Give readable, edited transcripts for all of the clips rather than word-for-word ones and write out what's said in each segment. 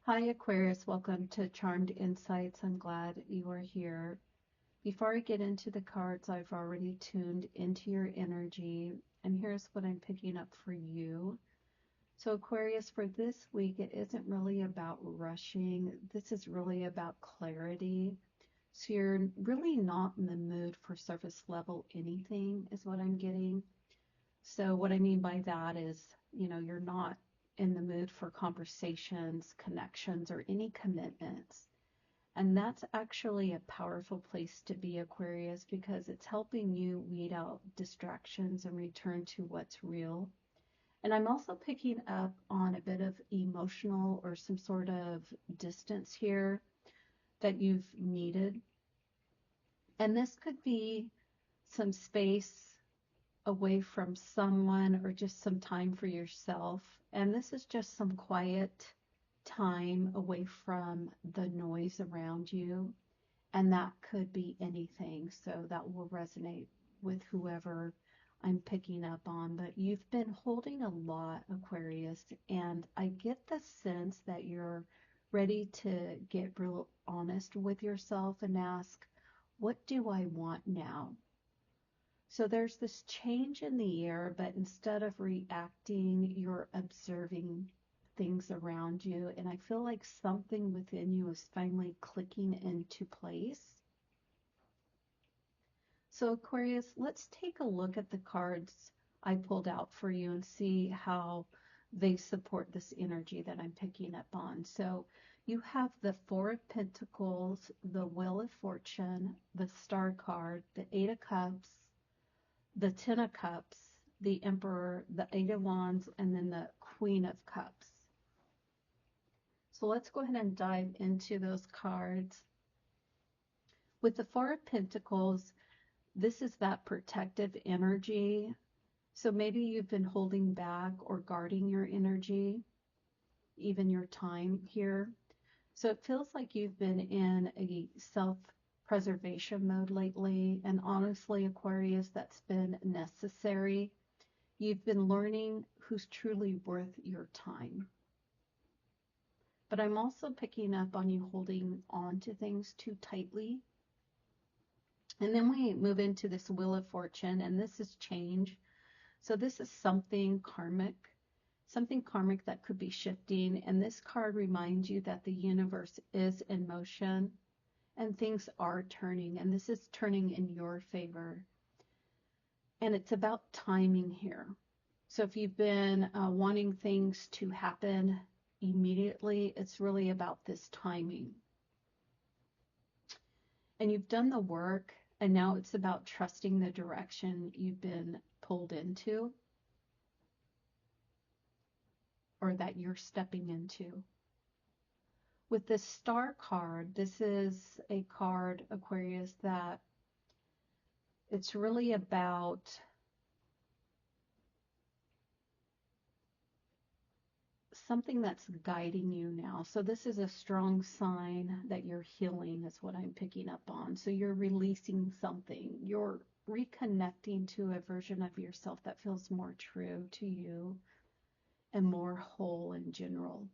Hi, Aquarius. Welcome to Charmed Insights. I'm glad you are here. Before I get into the cards, I've already tuned into your energy, and here's what I'm picking up for you. So, Aquarius, for this week, it isn't really about rushing. This is really about clarity. So, you're really not in the mood for surface level anything, is what I'm getting. So, what I mean by that is, you're not in the mood for conversations, connections, or any commitments. And that's actually a powerful place to be, Aquarius, because it's helping you weed out distractions and return to what's real. And I'm also picking up on a bit of emotional or some sort of distance here that you've needed. And this could be some space away from someone or just some time for yourself. And this is just some quiet time away from the noise around you. And that could be anything. So that will resonate with whoever I'm picking up on. But you've been holding a lot, Aquarius, and I get the sense that you're ready to get real honest with yourself and ask, what do I want now? So there's this change in the air, but instead of reacting, you're observing things around you. And I feel like something within you is finally clicking into place. So, Aquarius, let's take a look at the cards I pulled out for you and see how they support this energy that I'm picking up on. So, you have the Four of Pentacles, the Wheel of Fortune, the Star card, the Eight of Cups, the Ten of Cups, the Emperor, the Eight of Wands, and then the Queen of Cups. So let's go ahead and dive into those cards. With the Four of Pentacles, this is that protective energy. So maybe you've been holding back or guarding your energy, even your time here. So it feels like you've been in a self-preservation mode lately. And honestly, Aquarius, that's been necessary. You've been learning who's truly worth your time. But I'm also picking up on you holding on to things too tightly. And then we move into this Wheel of Fortune, and this is change. So this is something karmic that could be shifting. And this card reminds you that the universe is in motion and things are turning. And this is turning in your favor. And it's about timing here. So if you've been wanting things to happen immediately, it's really about this timing. And you've done the work, and now it's about trusting the direction you've been pulled into or that you're stepping into. With this Star card, this is a card, Aquarius, that it's really about something that's guiding you now. So this is a strong sign that you're healing, is what I'm picking up on. So you're releasing something. You're reconnecting to a version of yourself that feels more true to you and more whole in general.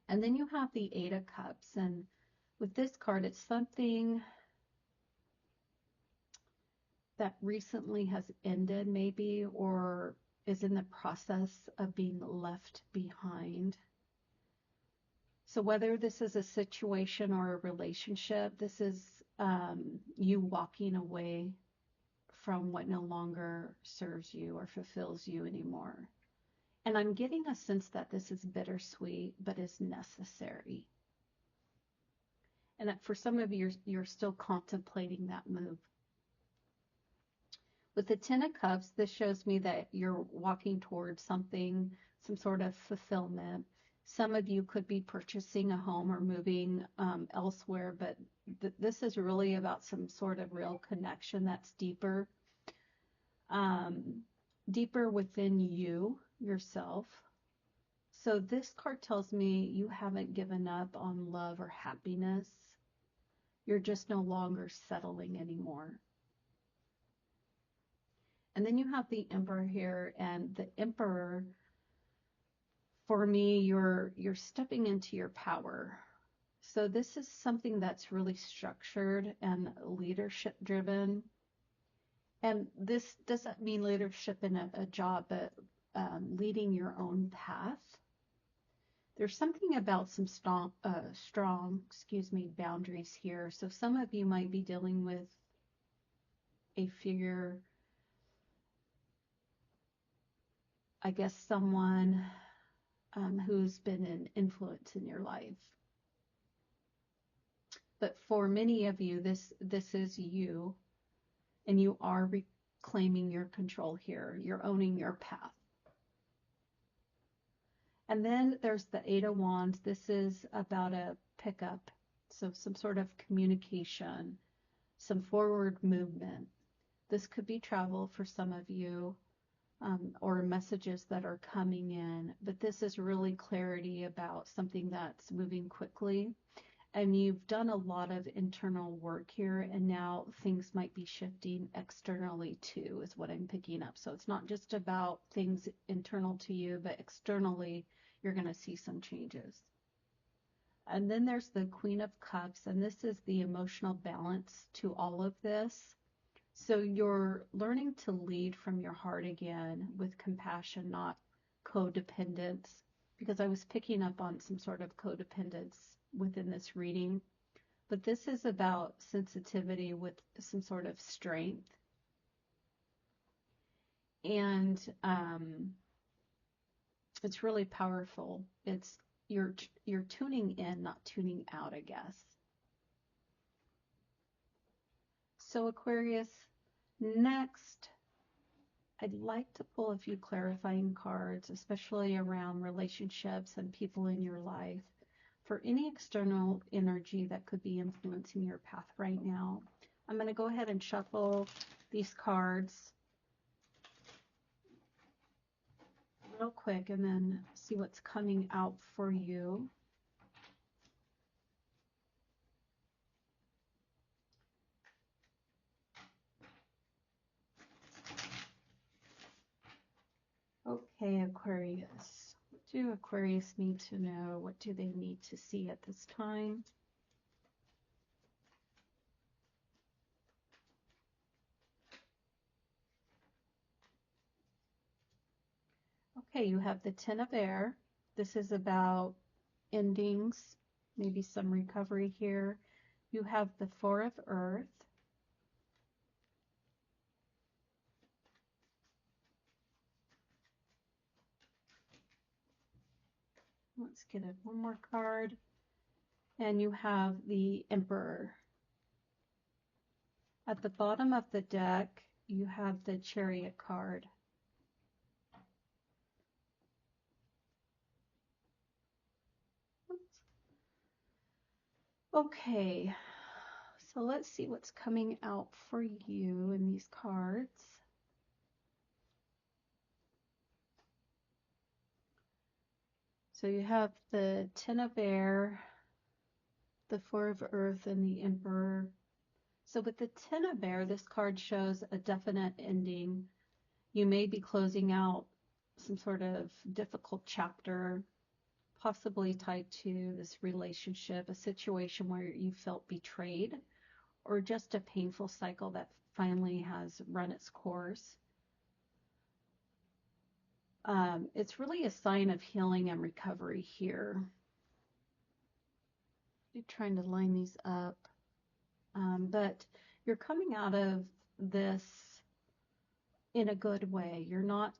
And then you have the Eight of Cups. And with this card, it's something that recently has ended maybe, or is in the process of being left behind. So whether this is a situation or a relationship, this is you walking away from what no longer serves you or fulfills you anymore. And I'm getting a sense that this is bittersweet, but is necessary. And that for some of you, you're still contemplating that move. With the Ten of Cups, this shows me that you're walking towards something, some sort of fulfillment. Some of you could be purchasing a home or moving elsewhere, but this is really about some sort of real connection that's deeper, deeper within you, yourself. So this card tells me you haven't given up on love or happiness. You're just no longer settling anymore. And then you have the Emperor here, and the Emperor For me, you're stepping into your power. So this is something that's really structured and leadership driven. And this doesn't mean leadership in a job, but leading your own path. There's something about some strong, boundaries here. So some of you might be dealing with a figure, I guess someone who's been an influence in your life. But for many of you, this is you, and you are reclaiming your control here. You're owning your path. And then there's the Eight of Wands. This is about a pickup, so some sort of communication, some forward movement. This could be travel for some of you, or messages that are coming in, but this is really clarity about something that's moving quickly. And you've done a lot of internal work here, and now things might be shifting externally too, is what I'm picking up. So it's not just about things internal to you, but externally, you're going to see some changes. And then there's the Queen of Cups, and this is the emotional balance to all of this. So you're learning to lead from your heart again with compassion, not codependence, because I was picking up on some sort of codependence within this reading. But this is about sensitivity with some sort of strength. And it's really powerful. It's you're tuning in, not tuning out, I guess. So Aquarius, next, I'd like to pull a few clarifying cards, especially around relationships and people in your life, for any external energy that could be influencing your path right now. I'm going to go ahead and shuffle these cards real quick and then see what's coming out for you. Okay, Aquarius. What do Aquarius need to know? What do they need to see at this time? Okay, you have the Ten of Air. This is about endings, maybe some recovery here. You have the Four of Earth. Let's get one more card. And you have the Emperor. At the bottom of the deck, you have the Chariot card. Okay, so let's see what's coming out for you in these cards. So you have the Ten of Air, the Four of Earth, and the Emperor. So with the Ten of Air, this card shows a definite ending. You may be closing out some sort of difficult chapter, possibly tied to this relationship, a situation where you felt betrayed, or just a painful cycle that finally has run its course. It's really a sign of healing and recovery here. You're trying to line these up. But you're coming out of this in a good way. You're not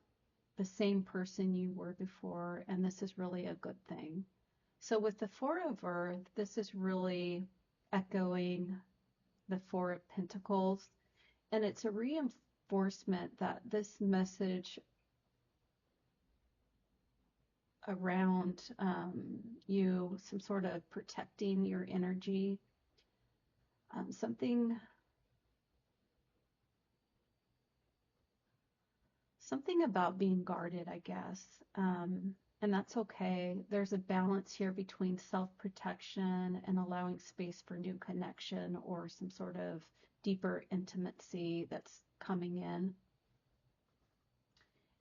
the same person you were before, and this is really a good thing. So with the Four of Earth, this is really echoing the Four of Pentacles, and it's a reinforcement that this message around you, some sort of protecting your energy, something about being guarded, I guess. And that's okay. There's a balance here between self-protection and allowing space for new connection or some sort of deeper intimacy that's coming in.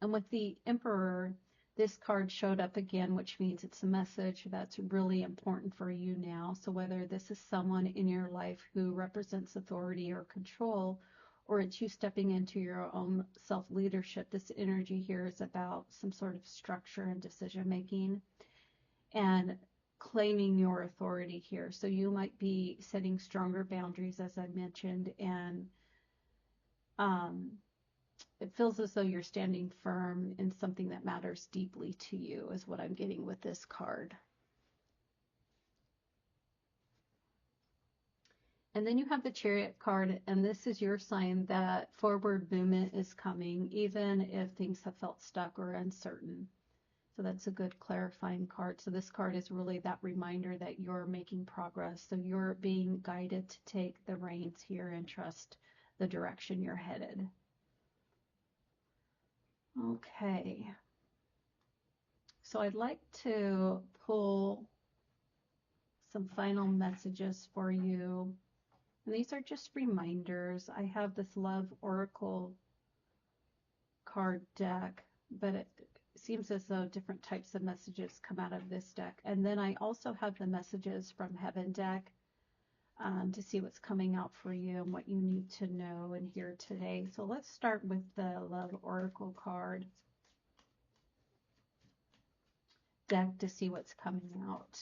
And with the Emperor, This card showed up again, which means it's a message that's really important for you now. So whether this is someone in your life who represents authority or control, or it's you stepping into your own self-leadership, this energy here is about some sort of structure and decision making and claiming your authority here. So you might be setting stronger boundaries, as I mentioned, and um, it feels as though you're standing firm in something that matters deeply to you, is what I'm getting with this card. And then you have the Chariot card, and this is your sign that forward movement is coming, even if things have felt stuck or uncertain. So that's a good clarifying card. So this card is really that reminder that you're making progress. So you're being guided to take the reins here and trust the direction you're headed. Okay. So I'd like to pull some final messages for you. And these are just reminders. I have this Love Oracle card deck, but it seems as though different types of messages come out of this deck. And then I also have the Messages from Heaven deck to see what's coming out for you and what you need to know and hear today. So let's start with the Love Oracle card deck to see what's coming out.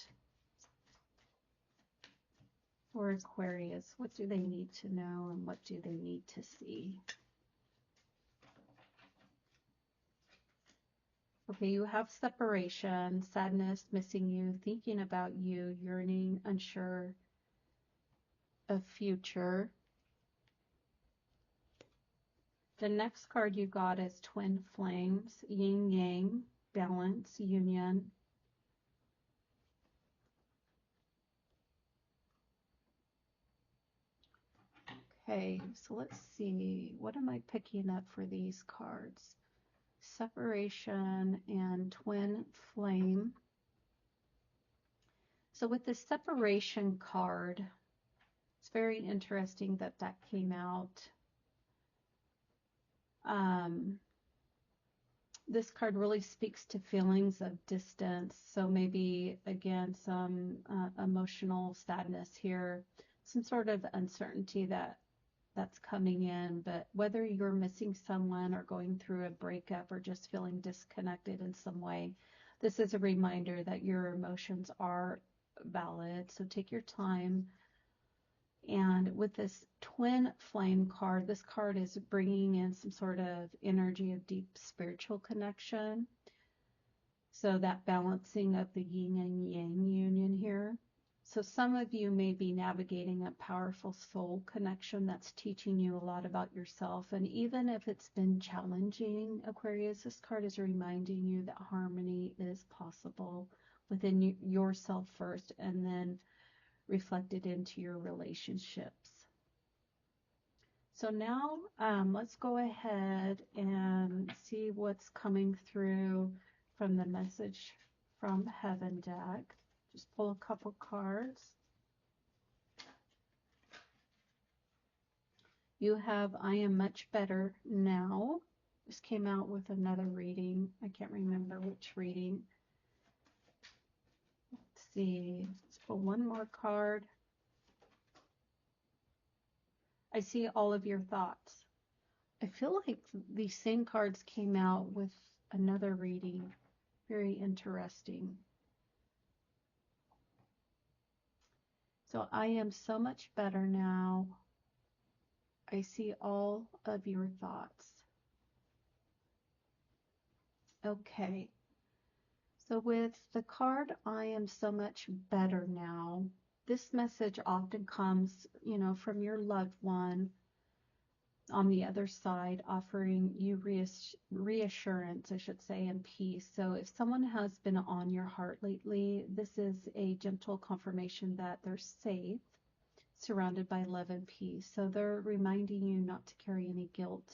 For Aquarius, what do they need to know and what do they need to see? Okay, you have separation, sadness, missing you, thinking about you, yearning, unsure of future. The next card you got is Twin Flames, Yin Yang, Balance, Union. Okay, so let's see. What am I picking up for these cards? Separation and Twin Flame. So with the separation card, it's very interesting that that came out. This card really speaks to feelings of distance. So maybe, again, some emotional sadness here, some sort of uncertainty that's coming in. But whether you're missing someone or going through a breakup or just feeling disconnected in some way, this is a reminder that your emotions are valid. So take your time. And with this Twin Flame card, this card is bringing in some sort of energy of deep spiritual connection. So that balancing of the yin and yang union here. So some of you may be navigating a powerful soul connection that's teaching you a lot about yourself. And even if it's been challenging, Aquarius, this card is reminding you that harmony is possible within yourself first, and then reflected into your relationships. So now let's go ahead and see what's coming through from the Message from Heaven deck. Just pull a couple cards. You have I Am Much Better Now. This came out with another reading. I can't remember which reading. Let's see. Let's pull one more card. I see all of your thoughts. I feel like these same cards came out with another reading. Very interesting. So I am so much better now. I see all of your thoughts. Okay. So with the card, I am so much better now, this message often comes, from your loved one on the other side, offering you reassurance, I should say, and peace. So if someone has been on your heart lately, this is a gentle confirmation that they're safe, surrounded by love and peace. So they're reminding you not to carry any guilt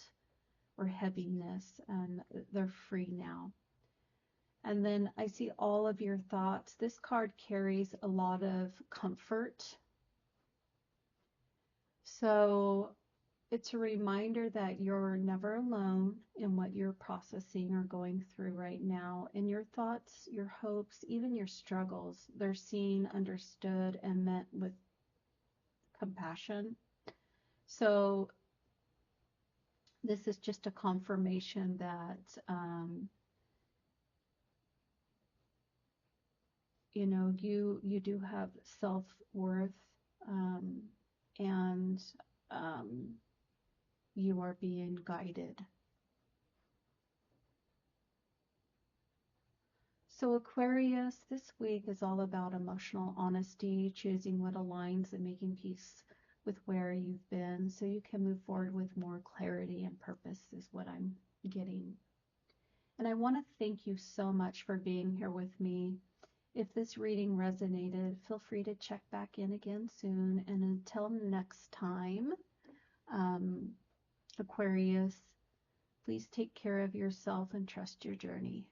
or heaviness, and they're free now. And then I see all of your thoughts. This card carries a lot of comfort. So It's a reminder that you're never alone in what you're processing or going through right now. And your thoughts, your hopes, even your struggles, they're seen, understood, and met with compassion. So this is just a confirmation that, you do have self-worth, um, and um, you are being guided. So, Aquarius, this week is all about emotional honesty, choosing what aligns and making peace with where you've been so you can move forward with more clarity and purpose, is what I'm getting. And I want to thank you so much for being here with me. If this reading resonated, feel free to check back in again soon. And until next time, um, Aquarius, please take care of yourself and trust your journey.